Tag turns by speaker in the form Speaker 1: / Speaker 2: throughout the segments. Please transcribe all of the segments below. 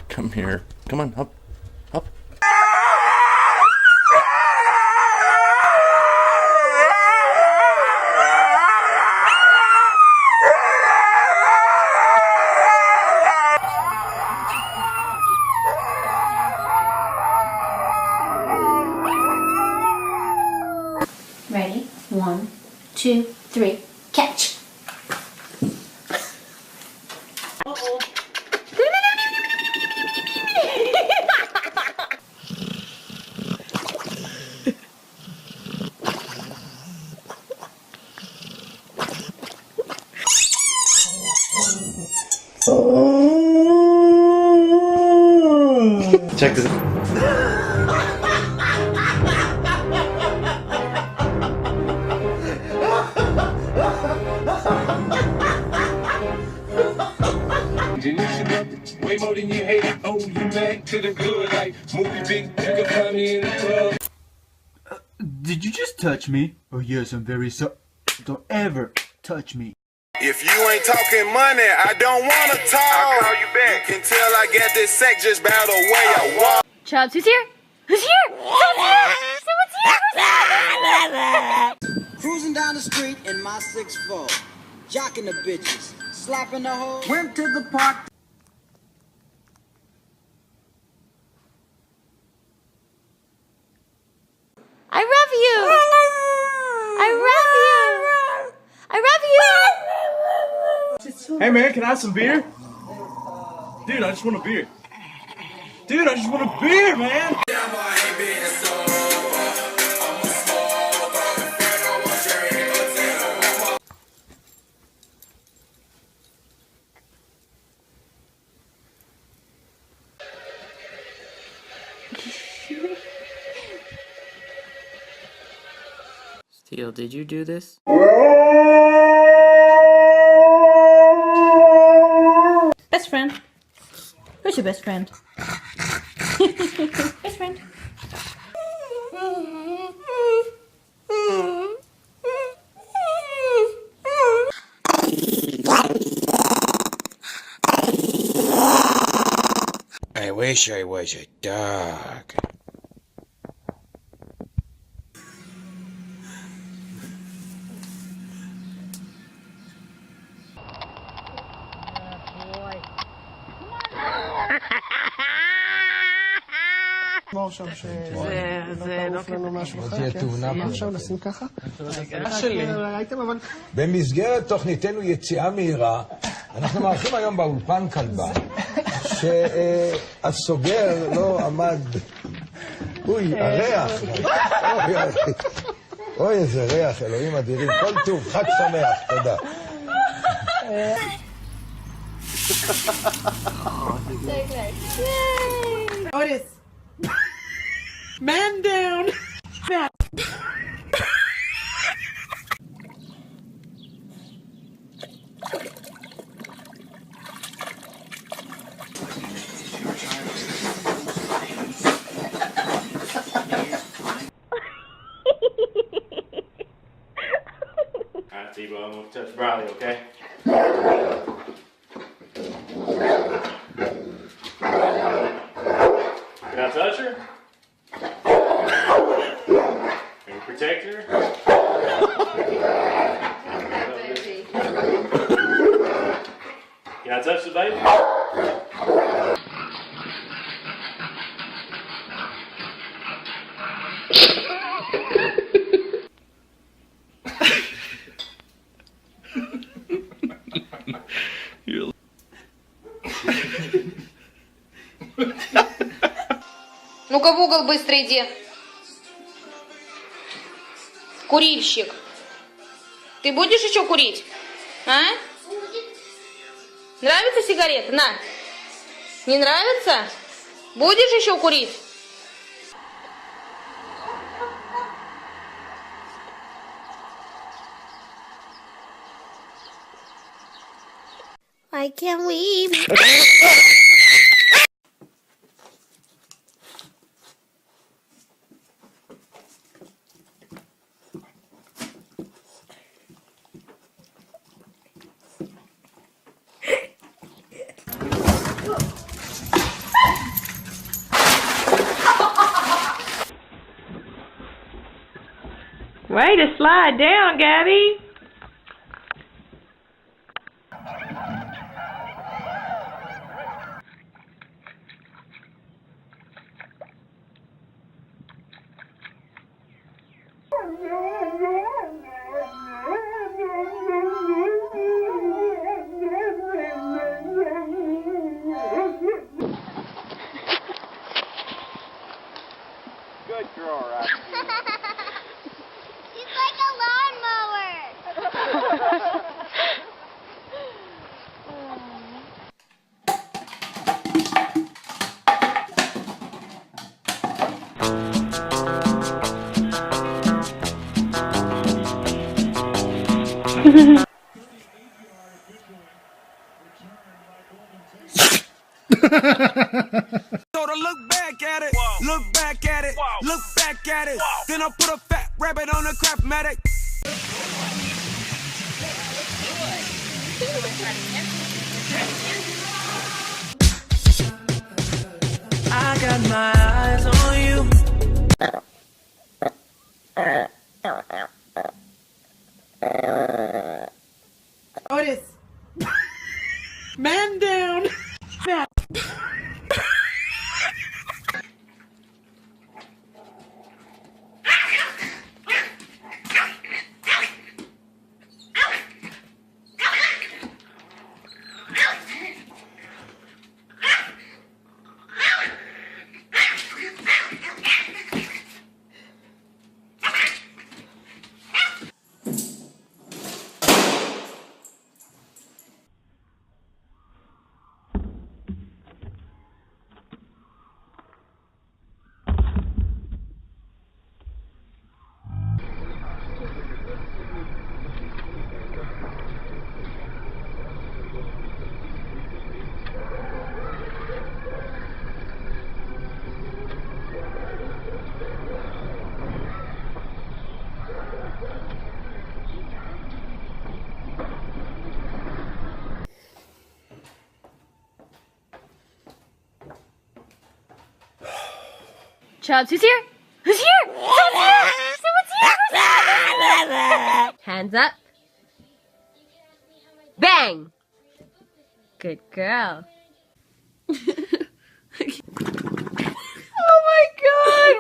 Speaker 1: Come here. Come on, up. Up.
Speaker 2: Ready? 1, 2, 3, catch!
Speaker 1: Check this.
Speaker 3: Way more than you hate. Oh, you mad to the good, like movie big. You can find me in the club.
Speaker 4: Did you just touch me? Oh yes, I'm very sorry. Don't ever touch me.
Speaker 5: If you ain't talking money, I don't wanna talk. I'll call you back. You can tell I get this sex just by the way I walk.
Speaker 2: Chubbs, who's here? Who's here? Someone's here!
Speaker 6: Cruising down the street in my 6'4", jocking the bitches, slapping the hoe. Went to the park.
Speaker 2: I love you! I love you! I love you!
Speaker 4: Hey man, can I have some beer? Dude, I just want a beer. Dude, I just want a beer, man!
Speaker 7: Steele, did you do this?
Speaker 2: Best friend. Who's your best friend? Best friend.
Speaker 5: I wish I was a dog.
Speaker 8: במסגרת תוכניתנו יציאה מהירה, אנחנו מארחים היום באולפן כלבה, שהסוגר לא עמד... אוי, הריח! אוי, איזה ריח, אלוהים אדירים. כל טוב, חג שמח, תודה.
Speaker 9: Otis! Man down! Fat.
Speaker 1: Alright, T-Bo, I'm gonna touch Briley, okay? Can I touch her? Can you protect her? Can I touch the baby?
Speaker 10: Ну-ка в угол быстро иди. Курильщик. Ты будешь еще курить? А? Нравится сигарета? На. Не нравится? Будешь еще курить? I can't leave.
Speaker 2: Way to slide down, Gabby.
Speaker 5: Good girl, Rocky.
Speaker 10: She's like a lawnmower.
Speaker 3: So to look back at it, look back at it, look back at it. Then I put a fat rabbit on a Craftmatic. I got my eyes on you.
Speaker 9: Otis. Man down. Fat.
Speaker 10: Chubbs, who's here? Who's here? Someone's here! Someone's here! Who's here? Hands up. Bang! Good girl.
Speaker 2: Oh my god.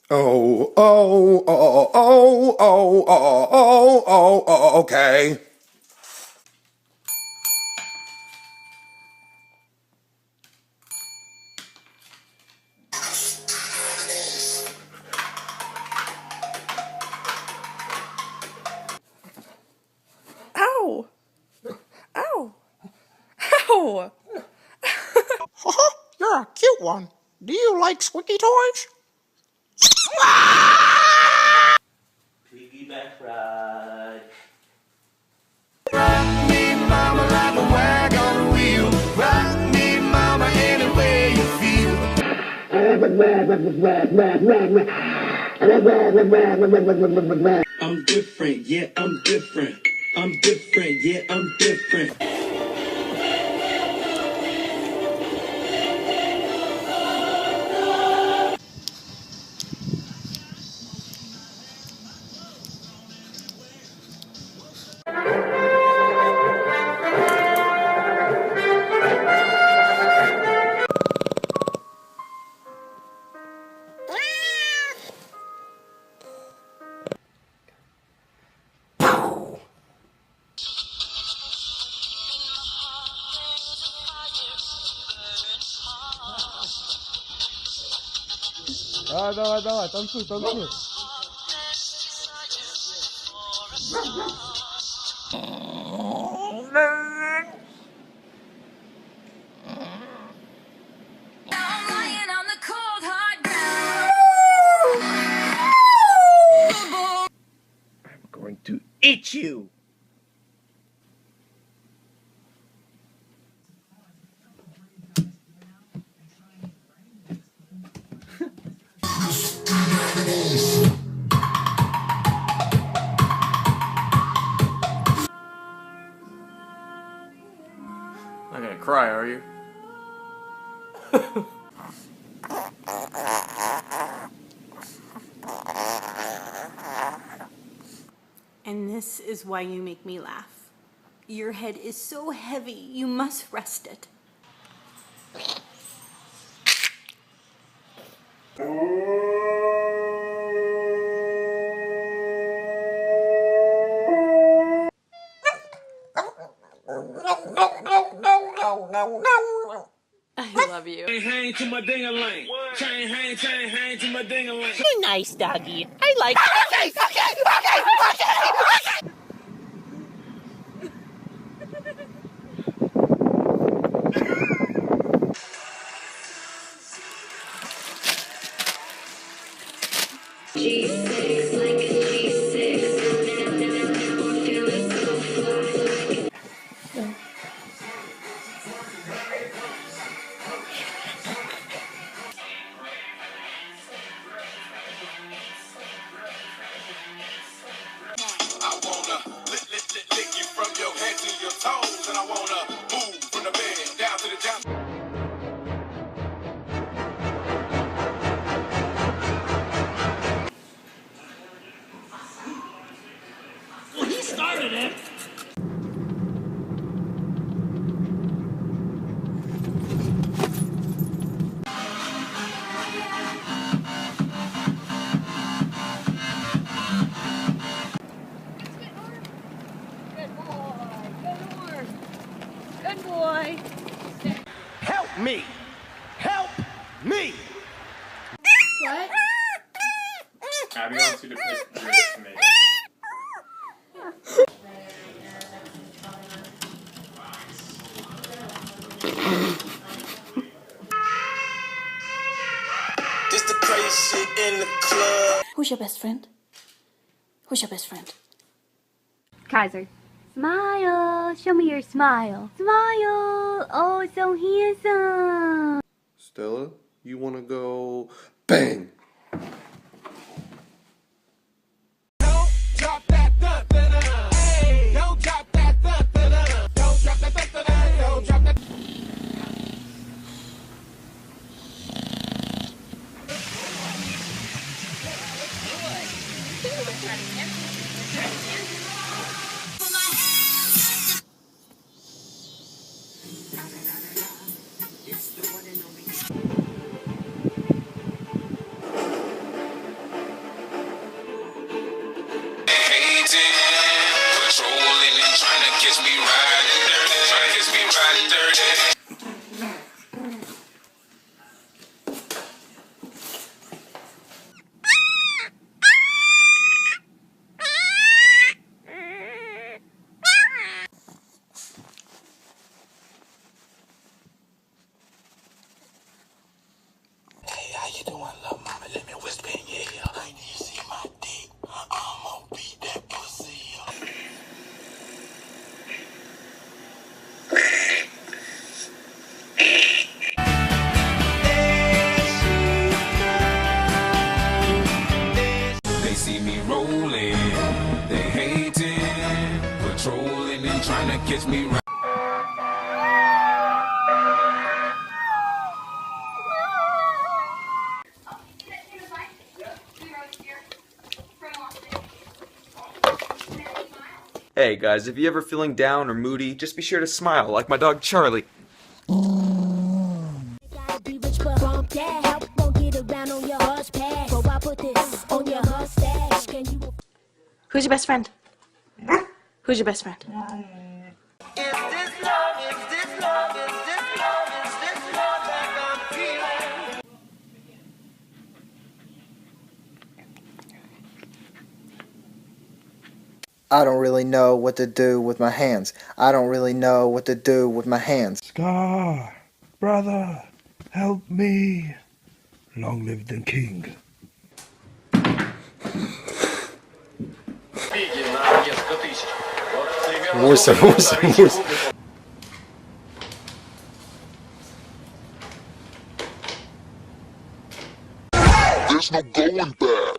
Speaker 5: Oh, oh, oh, oh, oh, oh, oh, oh, oh, oh, okay.
Speaker 9: Ow. Ow. Ow.
Speaker 6: You're a cute one. Do you like squeaky toys?
Speaker 4: Piggyback ride.
Speaker 3: Rock me, mama, like a wagon wheel. Rock me, mama, any way you feel. I'm different, yeah, I'm different. I'm different, yeah, I'm different.
Speaker 8: Давай, давай, танцуй, танцуй.
Speaker 7: Not gonna cry, are you?
Speaker 2: And this is why you make me laugh. Your head is so heavy, you must rest it.
Speaker 9: I love you.
Speaker 3: Hang to my ding-a-ling. Chain hang to my ding-a-ling.
Speaker 10: Nice doggy. I like
Speaker 5: I wanna lick you from your head to your toes, and I wanna move from the bed down to the down.
Speaker 3: He started it.
Speaker 10: Good boy.
Speaker 3: Help me. Help me.
Speaker 9: What?
Speaker 1: Abby wants you to pick grits to make.
Speaker 5: This the crazy shit in the club.
Speaker 2: Who's your best friend? Who's your best friend?
Speaker 10: Kaiser. Smile. Show me your smile. Smile. Oh, so handsome.
Speaker 11: Stella, you wanna go bang?
Speaker 3: Don't drop that da-da-da. Hey, don't drop that da-da-da. Don't drop that da-da-da. Don't drop that.
Speaker 5: Patrolling and trying to catch me riding dirty. Trying to catch me riding dirty. Hey, how you doing, love mama? Let me whisper in your ear. When you see my dick, I'ma beat that pussy. They see me rolling, they hating, patrolling and trying to catch me right.
Speaker 12: Hey guys, if you're ever feeling down or moody, just be sure to smile like my dog Charlie.
Speaker 2: Who's your best friend? Who's your best friend?
Speaker 13: I don't really know what to do with my hands. I don't really know what to do with my hands.
Speaker 8: Scar, brother, help me. Long live the king.
Speaker 5: There's no going back.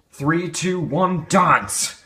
Speaker 14: Three, two, one, dance!